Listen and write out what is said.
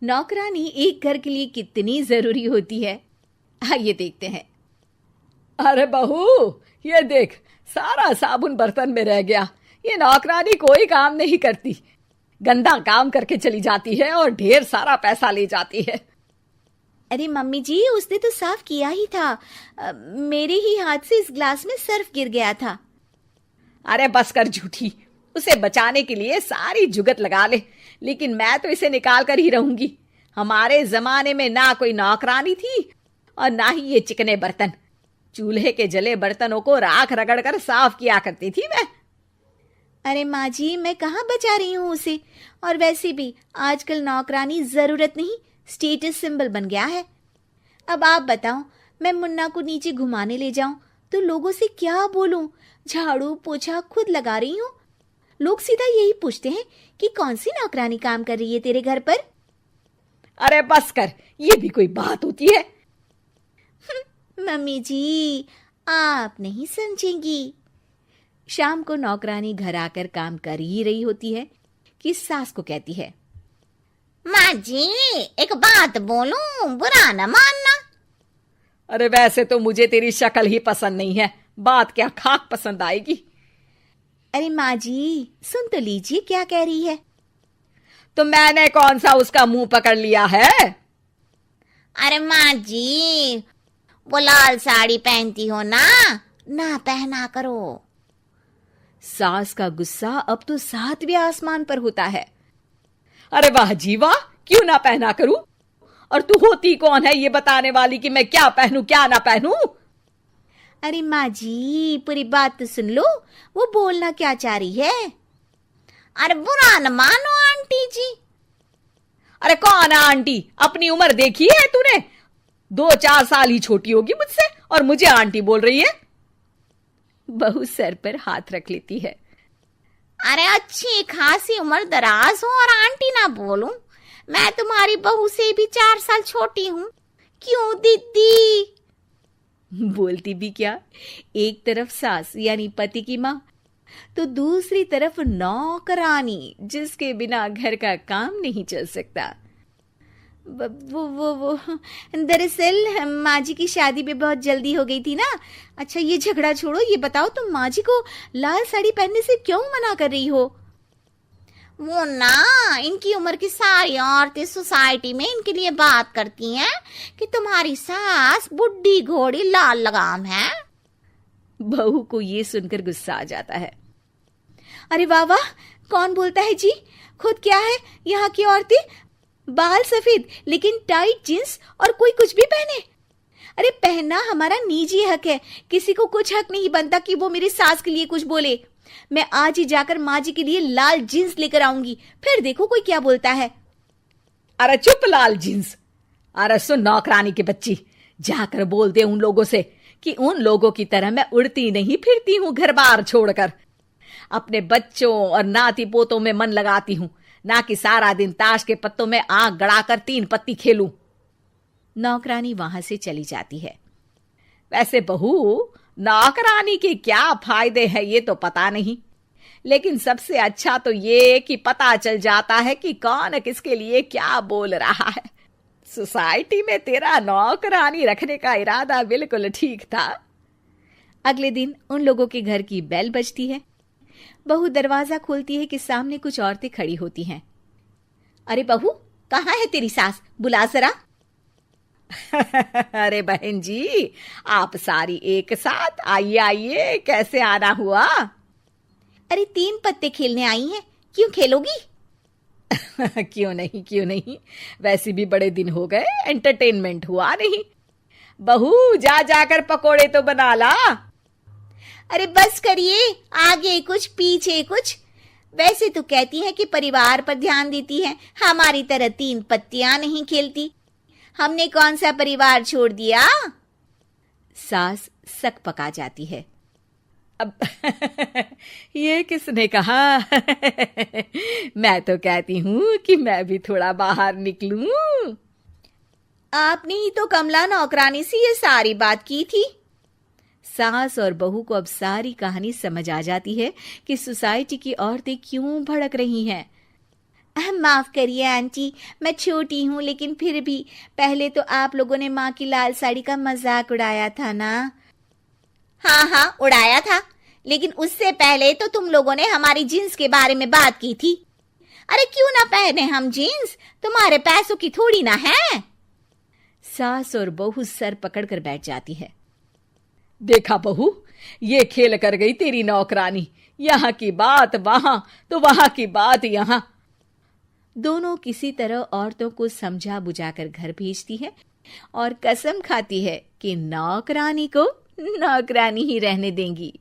नौकरानी एक घर के लिए कितनी जरूरी होती है, आइए देखते हैं। अरे बहू, ये देख, सारा साबुन बर्तन में रह गया। ये नौकरानी कोई काम नहीं करती, गंदा काम करके चली जाती है और ढेर सारा पैसा ले जाती है। अरे मम्मी जी, उसने तो साफ किया ही था। मेरे ही हाथ से इस ग्लास में सर्फ गिर गया था। अरे बस कर झूठी, उसे बचाने के लिए सारी जुगत लगा ले, लेकिन मैं तो इसे निकाल कर ही रहूंगी। हमारे जमाने में ना कोई नौकरानी थी और ना ही ये चिकने बर्तन। चूल्हे के जले बर्तनों को राख रगड़ कर साफ किया करती थी मैं। अरे माँ जी, मैं कहाँ बचा रही हूँ उसे। और वैसे भी आजकल नौकरानी जरूरत नहीं, स्टेटस सिंबल बन गया है। अब आप बताओ, मैं मुन्ना को नीचे घुमाने ले जाऊं तो लोगों से क्या बोलूं? झाड़ू पोछा खुद लगा रही हूँ। लोग सीधा यही पूछते हैं कि कौन सी नौकरानी काम कर रही है तेरे घर पर। अरे बस कर, ये भी कोई बात होती है? मम्मी जी, आप नहीं समझेंगी। शाम को नौकरानी घर आकर काम कर ही रही होती है कि सास को कहती है, माँ जी, एक बात बोलूं, बुरा न मानना। अरे वैसे तो मुझे तेरी शक्ल ही पसंद नहीं है, बात क्या खाक पसंद आएगी। अरे माँ जी, सुन तो लीजिए क्या कह रही है। तो मैंने कौन सा उसका मुंह पकड़ लिया है? अरे माँ जी, वो लाल साड़ी पहनती हो ना पहना करो। सास का गुस्सा अब तो 7वें आसमान पर होता है। अरे वाह जी वाह, क्यों ना पहना करूं? और तू होती कौन है ये बताने वाली कि मैं क्या पहनूं क्या ना पहनूं? अरे माँ जी, पूरी बात तो सुन लो, वो बोलना क्या चाह रही है। अरे बुरा न मानो आंटी जी। अरे कौन है आंटी? अपनी उम्र देखी है तूने? 2-4 साल ही छोटी होगी मुझसे और मुझे आंटी बोल रही है। बहू सर पर हाथ रख लेती है। अरे अच्छी खासी उम्र दराज हो और आंटी ना बोलूं? मैं तुम्हारी बहू से भी 4 साल छोटी हूं। क्यों दीदी? बोलती भी क्या, एक तरफ सास यानी पति की माँ, तो दूसरी तरफ नौकरानी जिसके बिना घर का काम नहीं चल सकता। वो दरअसल माँ जी की शादी भी बहुत जल्दी हो गई थी ना। अच्छा ये झगड़ा छोड़ो, ये बताओ तुम माँ जी को लाल साड़ी पहनने से क्यों मना कर रही हो? वो इनकी उम्र की सारी औरतें सोसाइटी में इनके लिए बात करती हैं कि तुम्हारी सास बुढ़ी घोड़ी लाल लगाम है। बहू को ये सुनकर गुस्सा आ जाता है। अरे वाह वाह, कौन बोलता है जी? खुद क्या है यहाँ की औरतें, बाल सफेद लेकिन टाइट जींस और कोई कुछ भी पहने। अरे पहनना हमारा निजी हक है, किसी को कुछ हक नहीं बनता कि वो मेरी सास के लिए कुछ बोले। मैं आज ही जाकर माँ जी के लिए लाल जींस लेकर आऊंगी, फिर देखो कोई क्या बोलता है। अरे चुप लाल जींस। अरे सुन नौकरानी की बच्ची, जाकर बोल दे उन लोगों से कि उन लोगों की तरह मैं उड़ती नहीं फिरती हूं घर बार छोड़कर। अपने बच्चों और नाती पोतों में मन लगाती हूं, ना कि सारा दिन ताश के पत्तों में आंख गड़ाकर 3 पत्ती खेलूं। नौकरानी वहां से चली जाती है। वैसे बहू, नौकरानी के क्या फायदे हैं ये तो पता नहीं, लेकिन सबसे अच्छा तो ये कि पता चल जाता है कि कौन किसके लिए क्या बोल रहा है। सोसाइटी में तेरा नौकरानी रखने का इरादा बिल्कुल ठीक था। अगले दिन उन लोगों के घर की बेल बजती है। बहू दरवाजा खोलती है कि सामने कुछ औरतें खड़ी होती हैं। अरे बहू, कहाँ है तेरी सास? बुला जरा। अरे बहन जी, आप सारी एक साथ आइए आइए, कैसे आना हुआ? अरे 3 पत्ते खेलने आई हैं, क्यों खेलोगी? क्यों नहीं, वैसे भी बड़े दिन हो गए, एंटरटेनमेंट हुआ नहीं। बहू जा जाकर पकोड़े तो बना ला। अरे बस करिए, आगे कुछ पीछे कुछ। वैसे तो कहती है कि परिवार पर ध्यान देती है, हमारी तरह 3 पत्तियां नहीं खेलती। हमने कौन सा परिवार छोड़ दिया? सास सक पका जाती है। अब ये किसने कहा? मैं तो कहती हूं कि मैं भी थोड़ा बाहर निकलूं। आपने ही तो कमला नौकरानी से ये सारी बात की थी। सास और बहू को अब सारी कहानी समझ आ जाती है कि सोसाइटी की औरतें क्यों भड़क रही हैं। माफ करिए आंटी, मैं छोटी हूँ, लेकिन फिर भी पहले तो आप लोगों ने माँ की लाल साड़ी का मजाक उड़ाया था ना। हाँ हाँ उड़ाया था, लेकिन उससे पहले तो तुम लोगों ने हमारी जीन्स के बारे में बात की थी। अरे क्यों ना पहने हम जीन्स, तुम्हारे पैसों की थोड़ी ना है। सास और बहू सर पकड़कर बैठ जाती है। देखा बहू, ये खेल कर गई तेरी नौकरानी, यहाँ की बात वहां तो वहां की बात यहाँ। दोनों किसी तरह औरतों को समझा बुझाकर घर भेजती है और कसम खाती है कि नौकरानी को नौकरानी ही रहने देंगी।